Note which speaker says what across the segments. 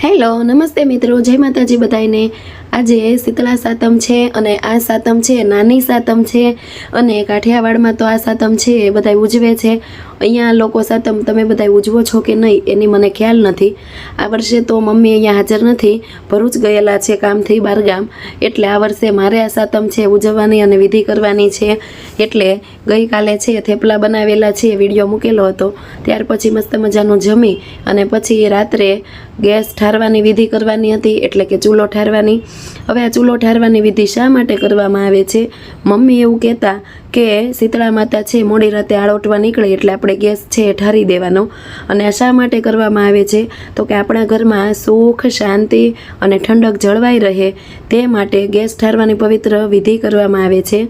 Speaker 1: Hello નમસ્તે મિત્રો, જય માતાજી બધાને। આજે શીતળા સાતમ છે અને આ સાતમ છે નાની સાતમ છે અને કાઠિયાવાડમાં તો આ સાતમ છે એ બધા ઉજવે છે। અહીંયા લોકો સાતમ તમે બધા ઉજવો છો કે નહીં એની મને ખ્યાલ નથી। આ વર્ષે તો મમ્મી અહીંયા હાજર નથી, ભરૂચ ગયેલા છે કામથી બહારગામ, એટલે આ વર્ષે મારે આ સાતમ છે ઉજવવાની અને વિધિ કરવાની છે। એટલે ગઈકાલે છે થેપલા બનાવેલા છે, વિડીયો મૂકેલો હતો। ત્યાર પછી મસ્ત મજાનું જમી અને પછી રાત્રે ગેસ ઠારવાની વિધિ કરવાની હતી, એટલે કે ચૂલો ઠારવાની। હવે આ ચૂલો ઠારવાની વિધિ શા માટે કરવામાં આવે છે? મમ્મી એવું કહેતા કે શીતળા માતા છે મોડી રાતે આળોટવા નીકળે એટલે આપણે ગેસ છે ઠારી દેવાનો। અને આ શા માટે કરવામાં આવે છે તો કે આપણા ઘરમાં સુખ શાંતિ અને ઠંડક જળવાઈ રહે તે માટે ગેસ ઠારવાની પવિત્ર વિધિ કરવામાં આવે છે।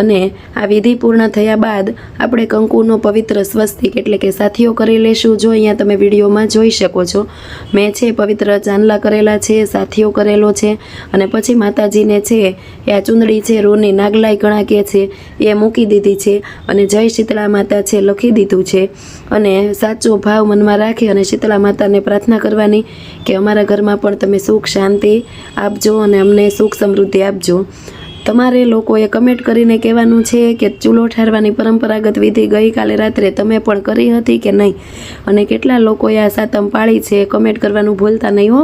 Speaker 1: અને આ વિધિ પૂર્ણ થયા બાદ આપણે કંકુનો પવિત્ર સ્વસ્તિક એટલે કે સાથીઓ કરી લેશું। જો અહીંયા તમે વિડીયોમાં જોઈ શકો છો, મેં છે પવિત્ર ચાંદલા કરેલા છે, સાથીઓ કરેલો છે અને પછી માતાજીને છે એ આ ચૂંદડી છે રોની નાગલાઈ ઘણા કહે છે એ મૂકી દીધી છે અને જય શીતળા માતા છે લખી દીધું છે। અને સાચો ભાવ મનમાં રાખી અને શીતળા માતાને પ્રાર્થના કરવાની કે અમારા ઘરમાં પણ તમે સુખ શાંતિ આપજો અને અમને સુખ સમૃદ્ધિ આપજો। તમારે લોકોએ કમેન્ટ કરીને કહેવાનું છે કે ચૂલો ઠારવાની પરંપરાગત વિધિ ગઈકાલે રાત્રે તમે પણ કરી હતી કે નહીં, અને કેટલા લોકોએ આ સાતમ પાળી છે કમેન્ટ કરવાનું ભૂલતા નહીં હો,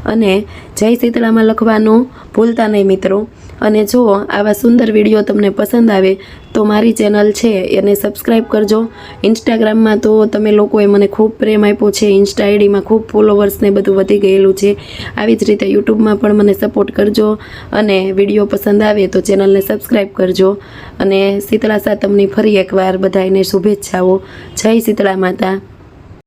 Speaker 1: અને જય શીતળામાં લખવાનું ભૂલતા નહીં મિત્રો। અને જો આવા સુંદર વિડીયો તમને પસંદ આવે તો મારી ચેનલ છે એને સબસ્ક્રાઈબ કરજો। ઇન્સ્ટાગ્રામમાં તો તમે લોકોએ મને ખૂબ પ્રેમ આપ્યો છે, ઇન્સ્ટા આઈડીમાં ખૂબ ફોલોવર્સને બધું વધી ગયેલું છે। આવી જ રીતે યુટ્યુબમાં પણ મને સપોર્ટ કરજો અને વિડીયો પસંદ આવે તો ચેનલને સબસ્ક્રાઈબ કરજો। અને શીતળા સાતમની ફરી એકવાર બધાને શુભેચ્છાઓ। જય શીતળા માતા।